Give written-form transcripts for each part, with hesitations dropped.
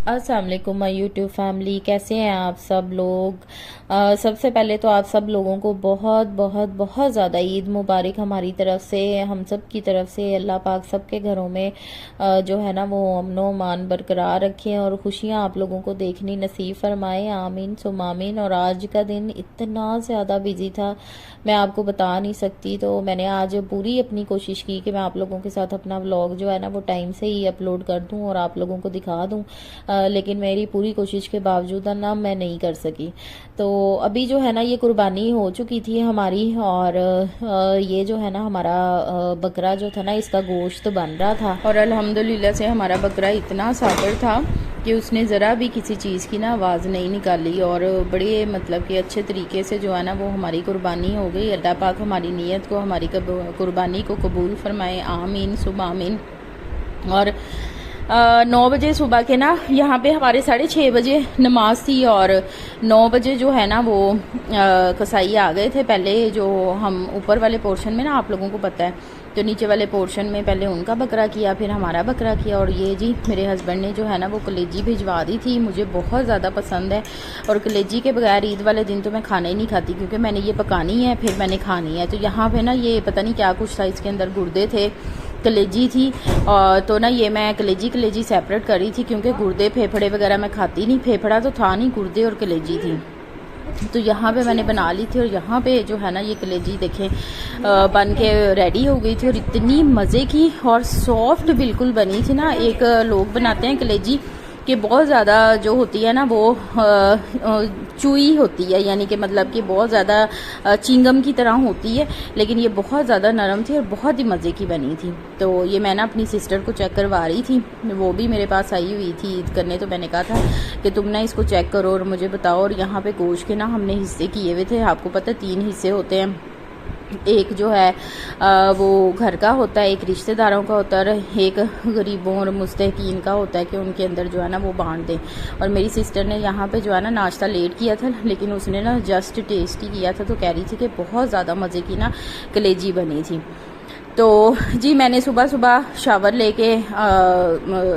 अस्सलाम वालेकुम my YouTube family, कैसे हैं आप सब लोग। सबसे पहले तो आप सब लोगों को बहुत बहुत बहुत ज़्यादा ईद मुबारक हमारी तरफ से, हम सब की तरफ से। अल्लाह पाक सबके घरों में जो है ना वो अमन व मान बरकरार रखें और खुशियाँ आप लोगों को देखनी नसीब फरमाए। आमीन सुम आमीन। और आज का दिन इतना ज़्यादा बिजी था, मैं आपको बता नहीं सकती। तो मैंने आज पूरी अपनी कोशिश की कि मैं आप लोगों के साथ अपना व्लॉग जो है ना वो टाइम से ही अपलोड कर दूं और आप लोगों को दिखा दूं, लेकिन मेरी पूरी कोशिश के बावजूद ना मैं नहीं कर सकी। तो अभी जो है ना ये कुर्बानी हो चुकी थी हमारी, और ये जो है ना हमारा बकरा जो था ना इसका गोश्त बन रहा था, और अल्हम्दुलिल्लाह से हमारा बकरा इतना साबर था कि उसने ज़रा भी किसी चीज़ की ना आवाज़ नहीं निकाली, और बड़े मतलब कि अच्छे तरीके से जो है ना वो हमारी कुर्बानी हो गई। अल्लाह पाक हमारी नीयत को, हमारी कुर्बानी को कबूल फरमाए। आमीन सुबह आमीन। और 9 बजे सुबह के ना यहाँ पे हमारे 6:30 बजे नमाज थी, और 9 बजे जो है ना वो कसाई आ गए थे। पहले जो हम ऊपर वाले पोर्शन में ना, आप लोगों को पता है, तो नीचे वाले पोर्शन में पहले उनका बकरा किया, फिर हमारा बकरा किया। और ये जी मेरे हस्बैंड ने जो है ना वो कलेजी भिजवा दी थी, मुझे बहुत ज़्यादा पसंद है। और कलेजी के बगैर ईद वाले दिन तो मैं खाना ही नहीं खाती, क्योंकि मैंने ये पकानी है फिर मैंने खानी है। तो यहाँ पे ना ये पता नहीं क्या कुछ था, इसके अंदर गुर्दे थे, कलेजी थी, और तो ना ये मैं कलेजी सेपरेट कर रही थी, क्योंकि गुर्दे फेफड़े वगैरह मैं खाती नहीं। फेफड़ा तो था नहीं, गुर्दे और कलेजी थी। तो यहाँ पे मैंने बना ली थी, और यहाँ पे जो है ना ये कलेजी देखें बन के रेडी हो गई थी, और इतनी मज़े की और सॉफ्ट बिल्कुल बनी थी ना। एक लोग बनाते हैं कलेजी कि बहुत ज़्यादा जो होती है ना वो चुई होती है, यानी कि मतलब कि बहुत ज़्यादा चिंगम की तरह होती है, लेकिन ये बहुत ज़्यादा नरम थी और बहुत ही मज़े की बनी थी। तो ये मैं ना अपनी सिस्टर को चेक करवा रही थी, वो भी मेरे पास आई हुई थी ईद करने। तो मैंने कहा था कि तुम ना इसको चेक करो और मुझे बताओ। और यहाँ पे गोश्त के ना हमने हिस्से किए हुए थे, आपको पता है 3 हिस्से होते हैं। एक जो है वो घर का होता है, एक रिश्तेदारों का होता है, और एक गरीबों और मुस्तहकीन का होता है कि उनके अंदर जो है ना वो बांट दें। और मेरी सिस्टर ने यहाँ पे जो है ना नाश्ता लेट किया था, लेकिन उसने ना जस्ट टेस्ट ही किया था, तो कह रही थी कि बहुत ज़्यादा मज़े की ना कलेजी बनी थी। तो जी मैंने सुबह सुबह शावर लेके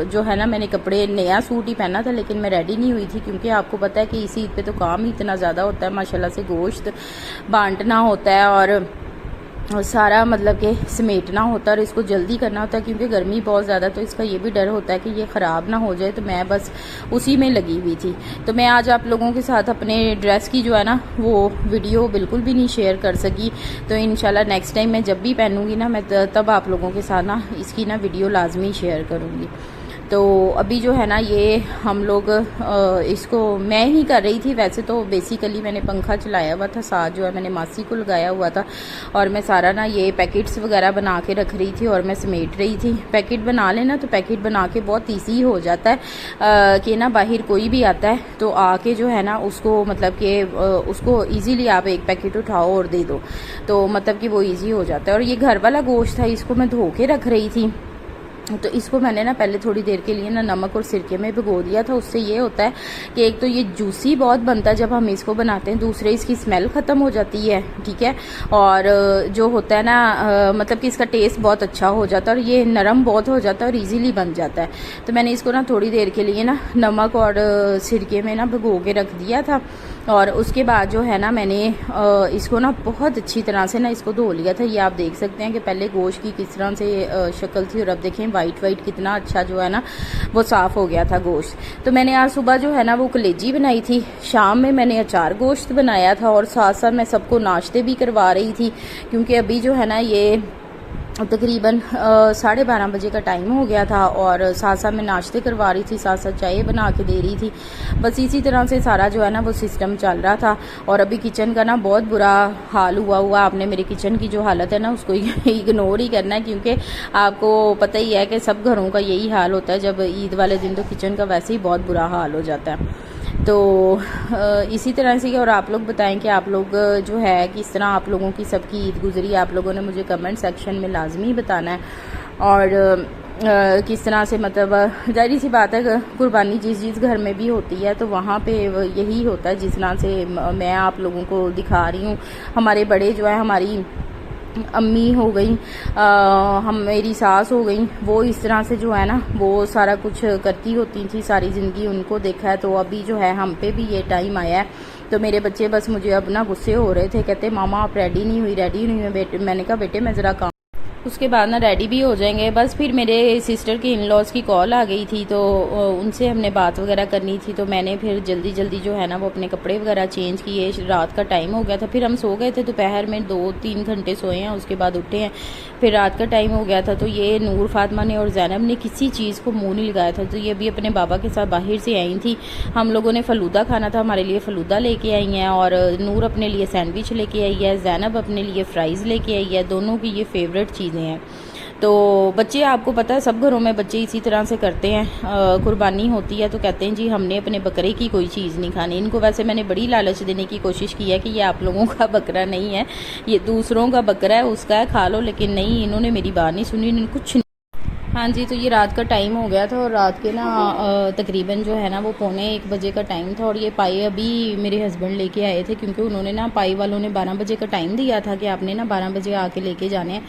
जो है ना मैंने कपड़े, नया सूट ही पहना था, लेकिन मैं रेडी नहीं हुई थी, क्योंकि आपको पता है कि इसी ईद पे तो काम ही इतना ज़्यादा होता है माशाल्लाह से। गोश्त बांटना होता है और सारा मतलब कि समेटना होता है, और इसको जल्दी करना होता है, क्योंकि गर्मी बहुत ज़्यादा, तो इसका ये भी डर होता है कि ये ख़राब ना हो जाए। तो मैं बस उसी में लगी हुई थी। तो मैं आज आप लोगों के साथ अपने ड्रेस की जो है ना वो वीडियो बिल्कुल भी नहीं शेयर कर सकी। तो इंशाल्लाह नेक्स्ट टाइम मैं जब भी पहनूंगी ना, मैं तब आप लोगों के साथ ना इसकी ना वीडियो लाजमी शेयर करूँगी। तो अभी जो है ना ये हम लोग इसको मैं ही कर रही थी। वैसे तो बेसिकली मैंने पंखा चलाया हुआ था, साथ जो है मैंने मासी को लगाया हुआ था, और मैं सारा ना ये पैकेट्स वगैरह बना के रख रही थी और मैं समेट रही थी। पैकेट बना लेना तो पैकेट बना के बहुत ईजी हो जाता है कि ना बाहर कोई भी आता है तो आके जो है ना उसको मतलब कि उसको ईजीली आप एक पैकेट उठाओ और दे दो, तो मतलब कि वो ईजी हो जाता है। और ये घर वाला गोश्त था, इसको मैं धो के रख रही थी। तो इसको मैंने ना पहले थोड़ी देर के लिए ना नमक और सिरके में भिगो दिया था। उससे ये होता है कि एक तो ये जूसी बहुत बनता है जब हम इसको बनाते हैं, दूसरे इसकी स्मेल ख़त्म हो जाती है, ठीक है, और जो होता है ना मतलब कि इसका टेस्ट बहुत अच्छा हो जाता है, और ये नरम बहुत हो जाता है और इजीली बन जाता है। तो मैंने इसको ना थोड़ी देर के लिए ना नमक और सिरके में ना भिगो के रख दिया था, और उसके बाद जो है ना मैंने इसको ना बहुत अच्छी तरह से ना इसको धो लिया था। ये आप देख सकते हैं कि पहले गोश्त की किस तरह से शक्ल थी, और अब देखें वाइट कितना अच्छा जो है ना वो साफ़ हो गया था गोश्त। तो मैंने आज सुबह जो है ना वो कलेजी बनाई थी, शाम में मैंने अचार गोश्त बनाया था, और साथ साथ मैं सबको नाश्ते भी करवा रही थी, क्योंकि अभी जो है ना ये तकरीबन 12:30 बजे का टाइम हो गया था, और साथ साथ मैं नाश्ते करवा रही थी, साथ साथ चाय बना के दे रही थी। बस इसी तरह से सारा जो है ना वो सिस्टम चल रहा था। और अभी किचन का ना बहुत बुरा हाल हुआ। आपने मेरे किचन की जो हालत है ना उसको इग्नोर ही करना है, क्योंकि आपको पता ही है कि सब घरों का यही हाल होता है। जब ईद वाले दिन तो किचन का वैसे ही बहुत बुरा हाल हो जाता है। तो इसी तरह से। और आप लोग बताएं कि आप लोग जो है किस तरह आप लोगों की सबकी ईद गुजरी, आप लोगों ने मुझे कमेंट सेक्शन में लाजमी बताना है। और किस तरह से मतलब जाहिर सी बात है कुर्बानी जिस घर में भी होती है तो वहाँ पे यही होता है जिस तरह से मैं आप लोगों को दिखा रही हूँ। हमारे बड़े जो है हमारी अम्मी हो गई, हम मेरी सास हो गई, वो इस तरह से जो है ना वो सारा कुछ करती होती थी, सारी ज़िंदगी उनको देखा है। तो अभी जो है हम पे भी ये टाइम आया है। तो मेरे बच्चे बस मुझे अब ना गुस्से हो रहे थे, कहते मामा आप रेडी नहीं हुई बेटे। मैंने कहा बेटे मैं ज़रा काम, उसके बाद ना रेडी भी हो जाएंगे। बस फिर मेरे सिस्टर की इन लॉज़ की कॉल आ गई थी, तो उनसे हमने बात वगैरह करनी थी। तो मैंने फिर जल्दी जल्दी जो है ना वो अपने कपड़े वगैरह चेंज किए। रात का टाइम हो गया था, फिर हम सो गए थे दोपहर में, 2-3 घंटे सोए हैं, उसके बाद उठे हैं। फिर रात का टाइम हो गया था। तो ये नूर फातिमा ने और जैनब ने किसी चीज़ को मुँह नहीं लगाया था। तो ये अभी अपने बाबा के साथ बाहर से आई थी। हम लोगों ने फ़लूदा खाना था, हमारे लिए फ़लूदा लेके आई हैं, और नूर अपने लिए सैंडविच लेके आई है, जैनब अपने लिए फ़्राइज़ लेके आई है। दोनों की ये फेवरेट चीज़ें हैं। तो बच्चे, आपको पता है सब घरों में बच्चे इसी तरह से करते हैं। कुर्बानी होती है तो कहते हैं जी हमने अपने बकरे की कोई चीज़ नहीं खानी। इनको वैसे मैंने बड़ी लालच देने की कोशिश की है कि ये आप लोगों का बकरा नहीं है, ये दूसरों का बकरा है, उसका है, खा लो। लेकिन नहीं, इन्होंने मेरी बात नहीं सुनी, इन्होंने कुछ। हाँ जी, तो ये रात का टाइम हो गया था, और रात के ना तकरीबन जो है ना वो 1:45 बजे का टाइम था। और ये पाए अभी मेरे हस्बैंड लेके आए थे, क्योंकि उन्होंने ना, पाई वालों ने 12 बजे का टाइम दिया था कि आपने ना 12 बजे आके लेके जाने हैं।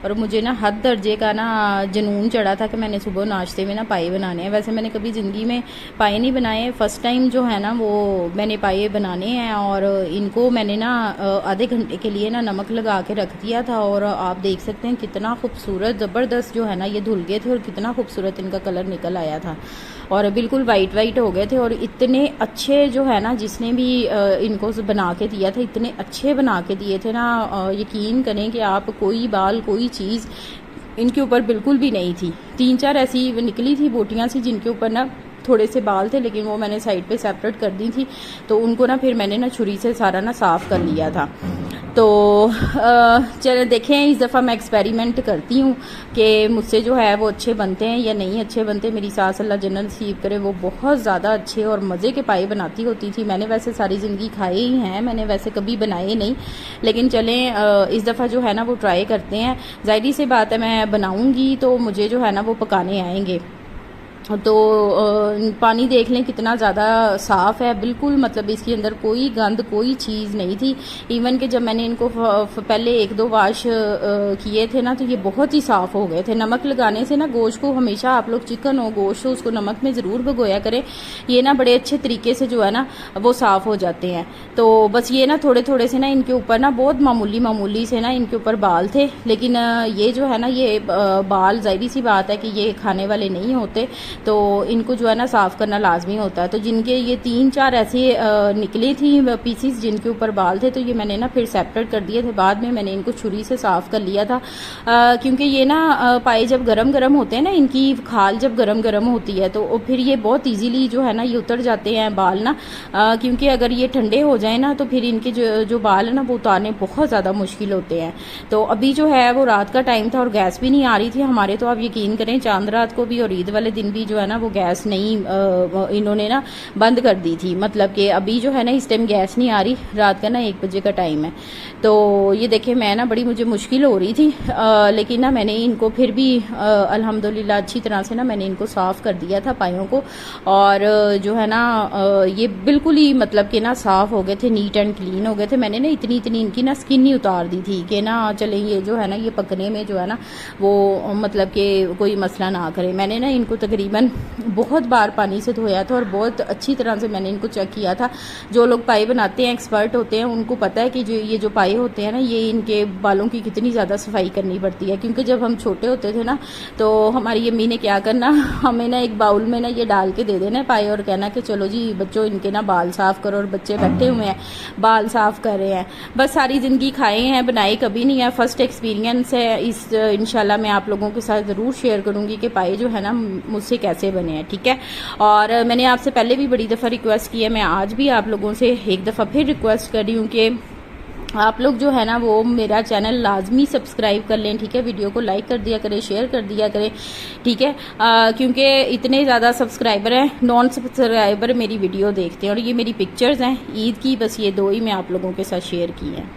और मुझे ना हद दर्जे का ना जुनून चढ़ा था कि मैंने सुबह नाश्ते में ना पाए बनाने हैं। वैसे मैंने कभी ज़िंदगी में पाए नहीं बनाए, फ़र्स्ट टाइम जो है ना वो मैंने पाए बनाने हैं। और इनको मैंने ना आधे घंटे के लिए ना नमक लगा के रख दिया था। और आप देख सकते हैं कितना खूबसूरत ज़बरदस्त जो है ना ये धुल गए थे, और कितना खूबसूरत इनका कलर निकल आया था, और बिल्कुल वाइट वाइट हो गए थे। और इतने अच्छे जो है ना, जिसने भी इनको बना के दिया था, इतने अच्छे बना के दिए थे ना, यकीन करें कि आप कोई बाल कोई चीज़ इनके ऊपर बिल्कुल भी नहीं थी। 3-4 ऐसी निकली थी बोटियाँ सी जिनके ऊपर ना थोड़े से बाल थे, लेकिन वो मैंने साइड पे सेपरेट कर दी थी। तो उनको ना फिर मैंने ना छुरी से सारा ना साफ़ कर लिया था। तो चलो देखें, इस दफ़ा मैं एक्सपेरिमेंट करती हूँ कि मुझसे जो है वो अच्छे बनते हैं या नहीं अच्छे बनते। मेरी सास अल्लाह जन्नत नसीब करे, वो बहुत ज़्यादा अच्छे और मज़े के पाए बनाती होती थी। मैंने वैसे सारी ज़िंदगी खाए ही हैं, मैंने वैसे कभी बनाए नहीं, लेकिन चलें इस दफ़ा जो है ना वो ट्राई करते हैं। ज़ाहिर सी बात है मैं बनाऊँगी तो मुझे जो है ना वो पकाने आएंगे। तो पानी देख लें कितना ज़्यादा साफ़ है, बिल्कुल मतलब इसके अंदर कोई गंद कोई चीज़ नहीं थी। इवन कि जब मैंने इनको पहले 1-2 वाश किए थे ना, तो ये बहुत ही साफ़ हो गए थे। नमक लगाने से ना गोश्त को, हमेशा आप लोग चिकन हो गोश्त हो उसको नमक में ज़रूर भिगोया करें, ये ना बड़े अच्छे तरीके से जो है ना वो साफ़ हो जाते हैं। तो बस ये ना थोड़े थोड़े से ना इनके ऊपर ना बहुत मामूली से ना इनके ऊपर बाल थे, लेकिन ये जो है ना ये बाल ज़ाहिर सी बात है कि ये खाने वाले नहीं होते, तो इनको जो है ना साफ़ करना लाजमी होता है। तो जिनके ये 3-4 ऐसे निकली थी पीसीस जिनके ऊपर बाल थे, तो ये मैंने ना फिर सेपरेट कर दिए थे। बाद में मैंने इनको छुरी से साफ़ कर लिया था, क्योंकि ये ना पाए जब गरम गरम होते हैं ना, इनकी खाल जब गरम गरम होती है तो फिर ये बहुत ईजीली जो है ना ये उतर जाते हैं बाल ना, क्योंकि अगर ये ठंडे हो जाए ना तो फिर इनके जो बाल है ना वो उतारने बहुत ज़्यादा मुश्किल होते हैं। तो अभी जो है वो रात का टाइम था और गैस भी नहीं आ रही थी हमारे, तो आप यकीन करें चांद रात को भी और ईद वाले दिन भी जो है ना वो गैस नहीं इन्होंने ना बंद कर दी थी। मतलब कि अभी जो है ना इस टाइम गैस नहीं आ रही, रात का ना 1 बजे का टाइम है। तो ये देखें मैं ना बड़ी मुझे मुश्किल हो रही थी, लेकिन ना मैंने इनको फिर भी अल्हम्दुलिल्लाह अच्छी तरह से ना मैंने इनको साफ़ कर दिया था पायों को, और जो है ना ये बिल्कुल ही मतलब कि ना साफ़ हो गए थे, नीट एंड क्लीन हो गए थे। मैंने ना इतनी इनकी ना स्किन ही उतार दी थी कि ना चले ये जो है ना ये पकने में जो है ना वो मतलब कि कोई मसला ना करे। मैंने ना इनको तकरीबन बहुत बार पानी से धोया था और बहुत अच्छी तरह से मैंने इनको चेक किया था। जो लोग पाए बनाते हैं, एक्सपर्ट होते हैं, उनको पता है कि जो पाए होते हैं ना ये इनके बालों की कितनी ज़्यादा सफाई करनी पड़ती है। क्योंकि जब हम छोटे होते थे ना तो हमारी अम्मी ने क्या करना, हमें ना एक बाउल में ना ये डाल के दे देना पाए और कहना कि चलो जी बच्चों इनके ना बाल साफ़ करो, और बच्चे बैठे हुए हैं बाल साफ़ कर रहे हैं। बस सारी ज़िंदगी खाए हैं, बनाए कभी नहीं है, फर्स्ट एक्सपीरियंस है। इस इंशाल्लाह मैं आप लोगों के साथ ज़रूर शेयर करूँगी कि पाए जो है ना मुझसे कैसे बने हैं, ठीक है। और मैंने आपसे पहले भी बड़ी दफ़ा रिक्वेस्ट की है, मैं आज भी आप लोगों से एक दफ़ा फिर रिक्वेस्ट कर रही हूँ कि आप लोग जो है ना वो मेरा चैनल लाजमी सब्सक्राइब कर लें, ठीक है। वीडियो को लाइक कर दिया करें, शेयर कर दिया करें, ठीक है, क्योंकि इतने ज़्यादा सब्सक्राइबर हैं, नॉन सब्सक्राइबर मेरी वीडियो देखते हैं। और ये मेरी पिक्चर्स हैं ईद की, बस ये 2 ही मैं आप लोगों के साथ शेयर की हैं।